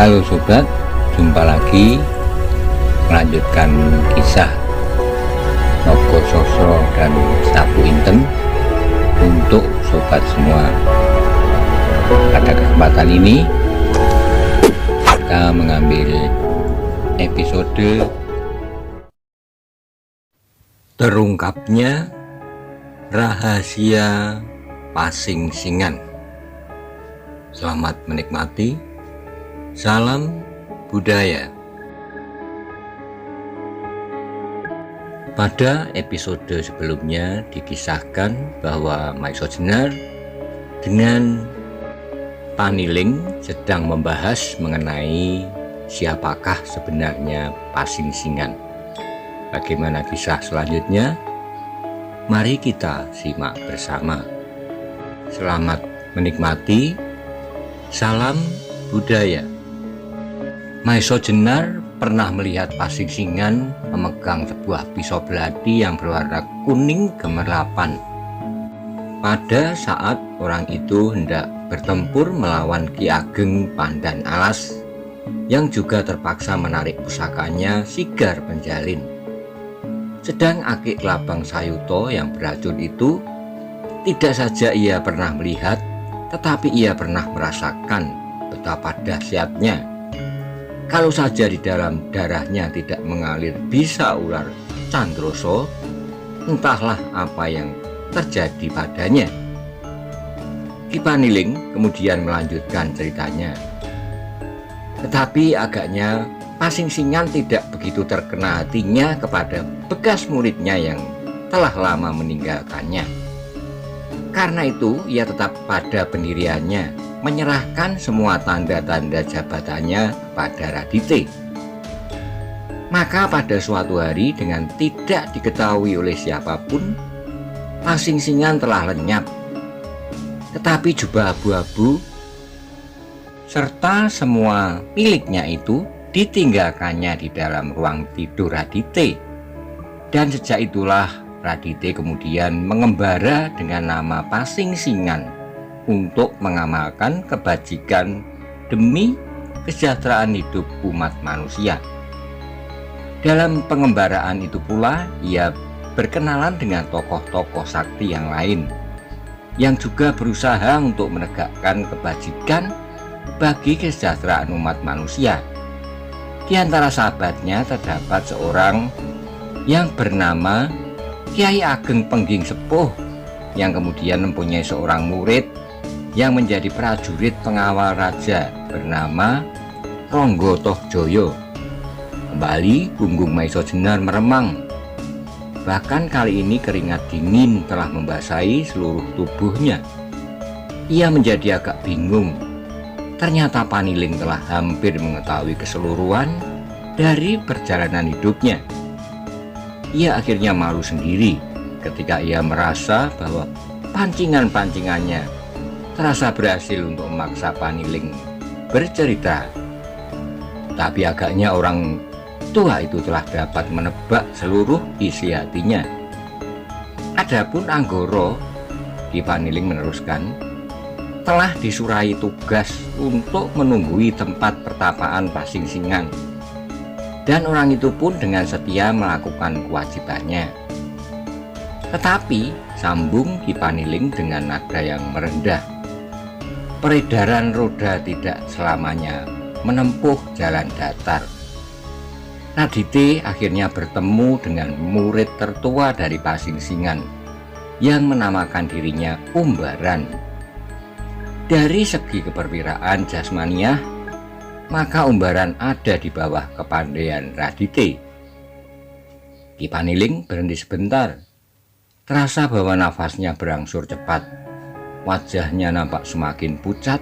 Halo sobat, jumpa lagi melanjutkan kisah Nogo Sosro dan Sapu Inten untuk sobat semua. Pada kesempatan ini kita mengambil episode terungkapnya rahasia Pasingsingan. Selamat menikmati. Salam budaya. Pada episode sebelumnya dikisahkan bahwa Maiso Jenar dengan Paniling sedang membahas mengenai siapakah sebenarnya Pasingsingan. Bagaimana kisah selanjutnya? Mari kita simak bersama. Selamat menikmati. Salam budaya. Maiso Jenar pernah melihat Pasingsingan memegang sebuah pisau belati yang berwarna kuning gemerlapan. Pada saat orang itu hendak bertempur melawan Ki Ageng Pandan Alas yang juga terpaksa menarik pusakanya Sigar Penjalin. Sedang Aki Kelabang Sayuto yang beracun itu tidak saja ia pernah melihat, tetapi ia pernah merasakan betapa dahsyatnya. Kalau saja di dalam darahnya tidak mengalir bisa ular Candroso, entahlah apa yang terjadi padanya. Ki Paniling kemudian melanjutkan ceritanya. Tetapi agaknya Pasingsingan tidak begitu terkena hatinya kepada bekas muridnya yang telah lama meninggalkannya. Karena itu ia tetap pada pendiriannya, menyerahkan semua tanda-tanda jabatannya kepada Radite. Maka pada suatu hari dengan tidak diketahui oleh siapapun, Pasingsingan telah lenyap. Tetapi jubah abu-abu serta semua miliknya itu ditinggalkannya di dalam ruang tidur Radite. Dan sejak itulah Radite kemudian mengembara dengan nama Pasingsingan untuk mengamalkan kebajikan demi kesejahteraan hidup umat manusia. Dalam pengembaraan itu pula ia berkenalan dengan tokoh-tokoh sakti yang lain yang juga berusaha untuk menegakkan kebajikan bagi kesejahteraan umat manusia. Di antara sahabatnya terdapat seorang yang bernama Kiai Ageng Pengging Sepuh yang kemudian mempunyai seorang murid yang menjadi prajurit pengawal raja bernama Ronggo Tohjoyo. Kembali punggung Maiso Jenar meremang. Bahkan kali ini keringat dingin telah membasahi seluruh tubuhnya. Ia menjadi agak bingung. Ternyata Paniling telah hampir mengetahui keseluruhan dari perjalanan hidupnya. Ia akhirnya malu sendiri ketika ia merasa bahwa pancingan-pancingannya terasa berhasil untuk memaksa Paniling bercerita. Tapi agaknya orang tua itu telah dapat menebak seluruh isi hatinya. Adapun Anggoro, Ki Paniling meneruskan, telah disurai tugas untuk menunggui tempat pertapaan Pasingsingan. Dan orang itu pun dengan setia melakukan kewajibannya. Tetapi sambung Ki Paniling dengan nada yang merendah, peredaran roda tidak selamanya menempuh jalan datar. Radite akhirnya bertemu dengan murid tertua dari Pasingsingan yang menamakan dirinya Umbaran. Dari segi keperwiraan jasmaniah, maka Umbaran ada di bawah kepandaian Radite. Ki Paniling berhenti sebentar. Terasa bahwa nafasnya berangsur cepat. Wajahnya nampak semakin pucat,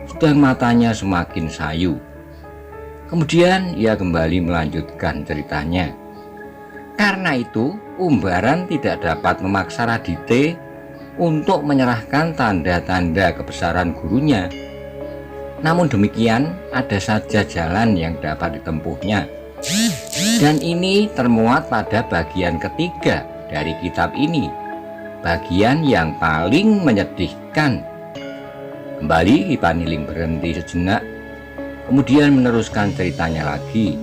sedang matanya semakin sayu. Kemudian ia kembali melanjutkan ceritanya. Karena itu, Umbaran tidak dapat memaksa Radite untuk menyerahkan tanda-tanda kebesaran gurunya. Namun demikian, ada saja jalan yang dapat ditempuhnya. Dan ini termuat pada bagian ketiga dari kitab ini, bagian yang paling menyedihkan. Kembali Ki Paniling berhenti sejenak, Kemudian meneruskan ceritanya lagi.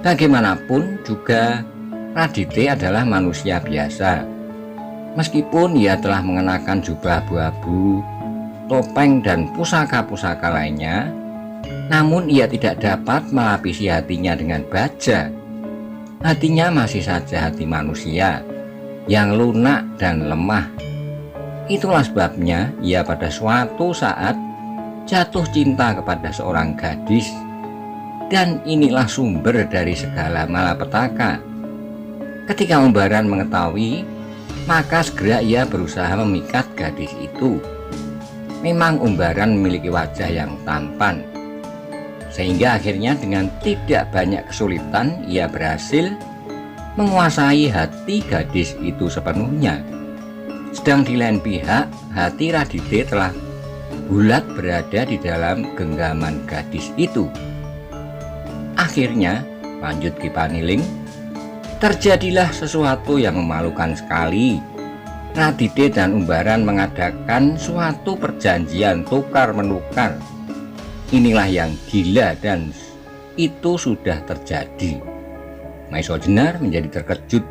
Bagaimanapun juga Radite adalah manusia biasa. Meskipun ia telah mengenakan jubah abu-abu, topeng dan pusaka-pusaka lainnya, namun ia tidak dapat melapisi hatinya dengan baja. Hatinya masih saja hati manusia yang lunak dan lemah. Itulah sebabnya ia pada suatu saat jatuh cinta kepada seorang gadis. Dan inilah sumber dari segala malapetaka. Ketika Umbaran mengetahui, maka segera ia berusaha memikat gadis itu. Memang Umbaran memiliki wajah yang tampan, sehingga akhirnya dengan tidak banyak kesulitan ia berhasil menguasai hati gadis itu sepenuhnya. Sedang di lain pihak, hati Radite telah bulat berada di dalam genggaman gadis itu. Akhirnya, lanjut Ki Paniling, terjadilah sesuatu yang memalukan sekali. Radite dan Umbaran mengadakan suatu perjanjian tukar-menukar. Inilah yang gila dan itu sudah terjadi. Maiso Jenar menjadi terkejut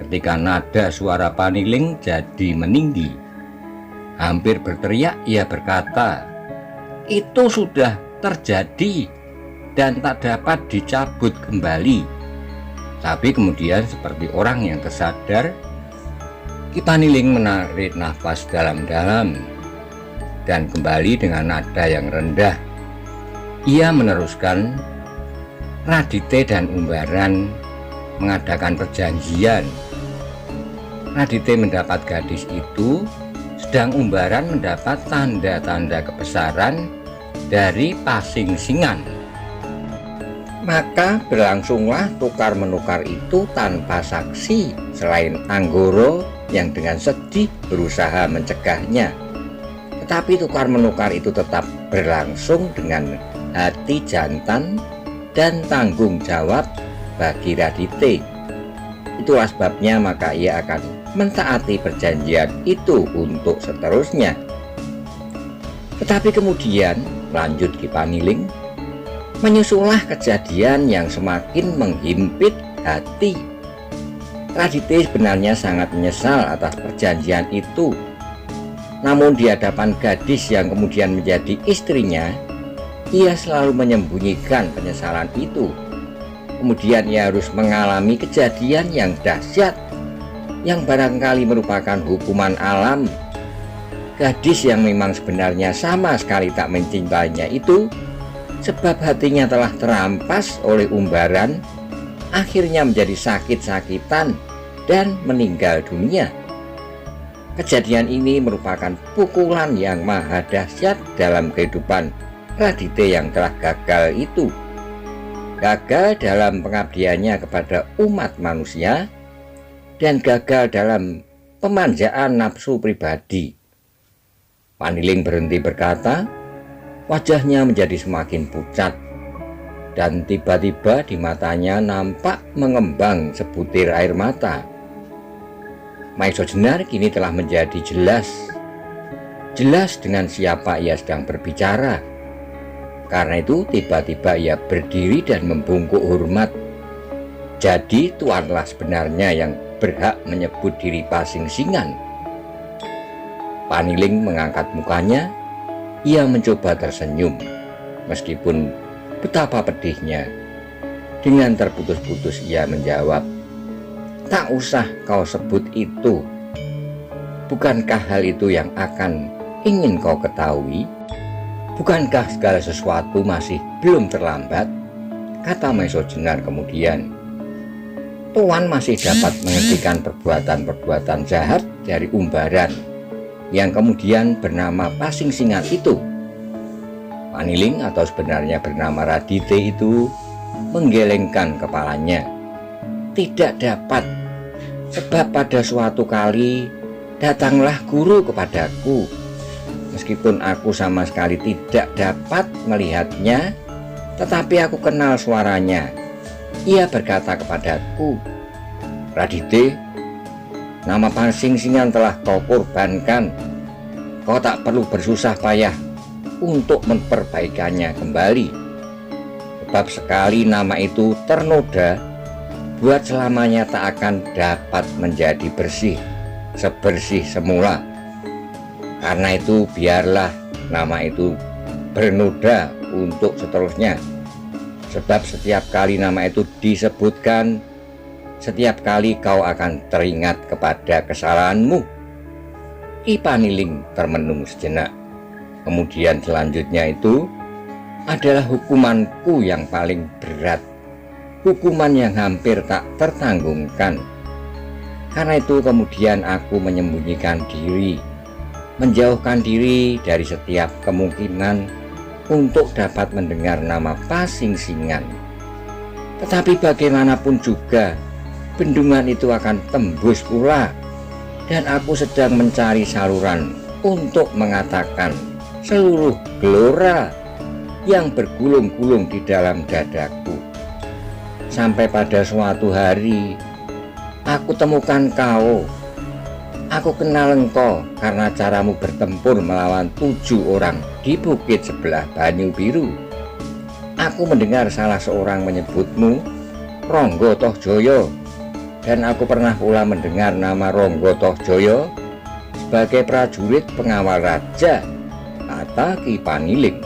ketika nada suara Paniling jadi meninggi. Hampir berteriak ia berkata, "Itu sudah terjadi dan tak dapat dicabut kembali." Tapi kemudian seperti orang yang tersadar, Ki Paniling menarik nafas dalam-dalam dan kembali dengan nada yang rendah. Ia meneruskan, Radite dan Umbaran mengadakan perjanjian. Radite mendapat gadis itu, sedang Umbaran mendapat tanda-tanda kebesaran dari Pasingsingan. Maka berlangsunglah tukar-menukar itu tanpa saksi selain Anggoro yang dengan sedih berusaha mencegahnya. Tetapi tukar-menukar itu tetap berlangsung dengan hati jantan dan tanggung jawab bagi Radite. Itulah sebabnya maka ia akan mentaati perjanjian itu untuk seterusnya. Tetapi kemudian, lanjut Ki Paniling, menyusulah kejadian yang semakin menghimpit hati. Radite sebenarnya sangat menyesal atas perjanjian itu. Namun di hadapan gadis yang kemudian menjadi istrinya, ia selalu menyembunyikan penyesalan itu. Kemudian ia harus mengalami kejadian yang dahsyat, yang barangkali merupakan hukuman alam. Gadis yang memang sebenarnya sama sekali tak mencintainya itu, sebab hatinya telah terampas oleh Umbaran, akhirnya menjadi sakit-sakitan dan meninggal dunia. Kejadian ini merupakan pukulan yang maha dahsyat dalam kehidupan Radite yang telah gagal itu. Gagal dalam pengabdiannya kepada umat manusia dan gagal dalam pemanjaan nafsu pribadi. Paniling berhenti berkata, wajahnya menjadi semakin pucat, dan tiba-tiba di matanya nampak mengembang sebutir air mata. Maiso Jenar kini telah menjadi jelas dengan siapa ia sedang berbicara. Karena itu tiba-tiba ia berdiri dan membungkuk hormat. Jadi tuanlah sebenarnya yang berhak menyebut diri Pasingsingan. Paniling mengangkat mukanya. Ia mencoba tersenyum, meskipun betapa pedihnya. Dengan terputus-putus ia menjawab, "Tak usah kau sebut itu. Bukankah hal itu yang akan ingin kau ketahui? Bukankah segala sesuatu masih belum terlambat?" Kata Maiso Jenar kemudian. Tuan masih dapat menghentikan perbuatan-perbuatan jahat dari Umbaran yang kemudian bernama Pasingsingan itu. Paniling atau sebenarnya bernama Radite itu menggelengkan kepalanya. Tidak dapat, sebab pada suatu kali datanglah guru kepadaku. Meskipun aku sama sekali tidak dapat melihatnya, tetapi aku kenal suaranya. Ia berkata kepadaku, "Radite, nama Pasingsingan telah kau korbankan. Kau tak perlu bersusah payah untuk memperbaikannya kembali. sebab sekali nama itu ternoda, buat selamanya tak akan dapat menjadi bersih, sebersih semula. Karena itu biarlah nama itu bernoda untuk seterusnya, sebab setiap kali nama itu disebutkan, setiap kali kau akan teringat kepada kesalahanmu. Ki Paniling termenung sejenak. Kemudian selanjutnya itu adalah hukumanku yang paling berat, hukuman yang hampir tak tertanggungkan. Karena itu kemudian aku menyembunyikan diri, menjauhkan diri dari setiap kemungkinan untuk dapat mendengar nama Pasingsingan. Tetapi bagaimanapun juga bendungan itu akan tembus pula, dan aku sedang mencari saluran untuk mengatakan seluruh gelora yang bergulung-gulung di dalam dadaku. Sampai pada suatu hari aku temukan kau. Aku kenal engkau karena caramu bertempur melawan 7 orang di bukit sebelah Banyu Biru. Aku mendengar salah seorang menyebutmu Ronggo Tohjoyo, dan aku pernah pula mendengar nama Ronggo Tohjoyo sebagai prajurit pengawal raja, kata Ki Paniling.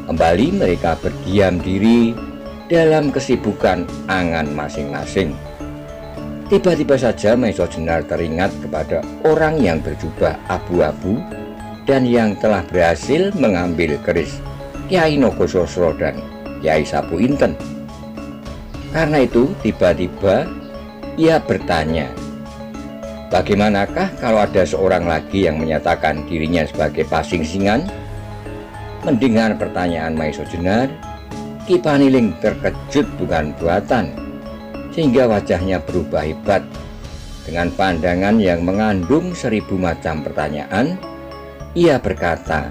Kembali mereka berdiam diri dalam kesibukan angan masing-masing. Tiba-tiba saja Maiso Jenar teringat kepada orang yang berjubah abu-abu dan yang telah berhasil mengambil keris Kyai Nogososro dan Kyai Sabu Inten. Karena itu tiba-tiba ia bertanya, bagaimanakah kalau ada seorang lagi yang menyatakan dirinya sebagai Pasingsingan? Mendengar pertanyaan Maiso Jenar, Ki Paniling terkejut bukan buatan, sehingga wajahnya berubah hebat. Dengan pandangan yang mengandung 1000 macam pertanyaan, ia berkata,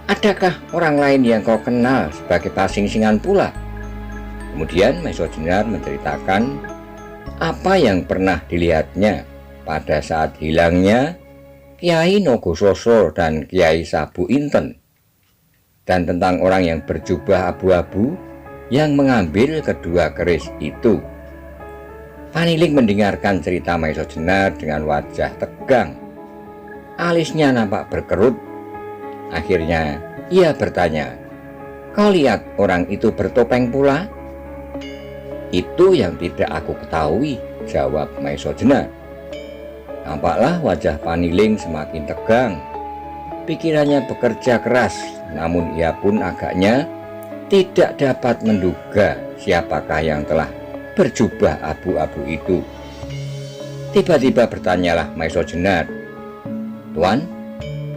adakah orang lain yang kau kenal sebagai Pasingsingan pula? Kemudian Maiso Jenar menceritakan apa yang pernah dilihatnya pada saat hilangnya Kyai Nogososro dan Kyai Sabu Inten, dan tentang orang yang berjubah abu-abu yang mengambil kedua keris itu. Paniling mendengarkan cerita Maiso Jenar dengan wajah tegang. Alisnya nampak berkerut. Akhirnya ia bertanya, kau lihat orang itu bertopeng pula? Itu yang tidak aku ketahui, jawab Maiso Jenar. Nampaklah wajah Paniling semakin tegang. Pikirannya bekerja keras, namun ia pun agaknya tidak dapat menduga siapakah yang telah berjubah abu-abu itu. Tiba-tiba bertanyalah Maiso Jenar, Tuan,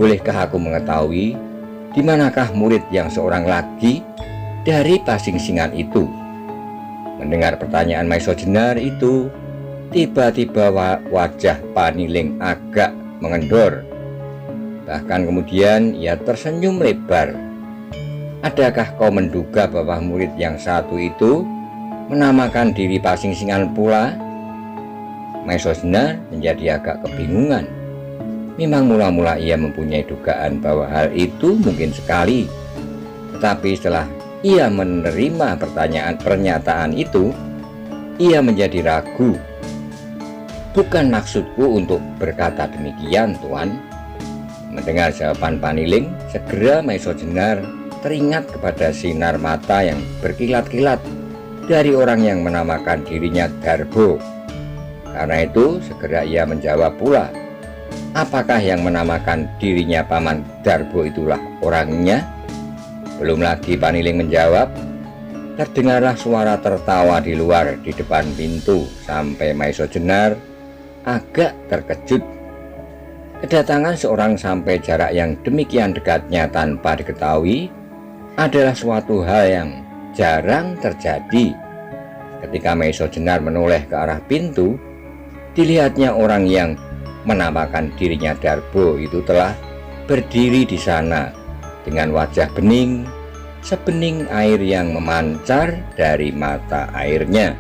bolehkah aku mengetahui di manakah murid yang seorang lagi dari Pasingsingan itu? Mendengar pertanyaan Maiso Jenar itu, tiba-tiba wajah Paniling agak mengendor. Bahkan kemudian ia tersenyum lebar. Adakah kau menduga bahwa murid yang satu itu menamakan diri Pasingsingan pula? Maiso Jenar menjadi agak kebingungan. Memang mula-mula ia mempunyai dugaan bahwa hal itu mungkin sekali. Tetapi setelah ia menerima pernyataan itu, ia menjadi ragu. Bukan maksudku untuk berkata demikian, Tuan. Mendengar jawaban Paniling, segera Maiso Jenar teringat kepada sinar mata yang berkilat-kilat dari orang yang menamakan dirinya Darbo. Karena itu segera ia menjawab pula, apakah yang menamakan dirinya Paman Darbo itulah orangnya? Belum lagi Paniling menjawab, terdengarlah suara tertawa di luar di depan pintu sampai Maiso Jenar agak terkejut. Kedatangan seorang sampai jarak yang demikian dekatnya tanpa diketahui adalah suatu hal yang jarang terjadi. Ketika Maiso Jenar menoleh ke arah pintu, dilihatnya orang yang menamakan dirinya Darbo itu telah berdiri di sana dengan wajah bening, sebening air yang memancar dari mata airnya.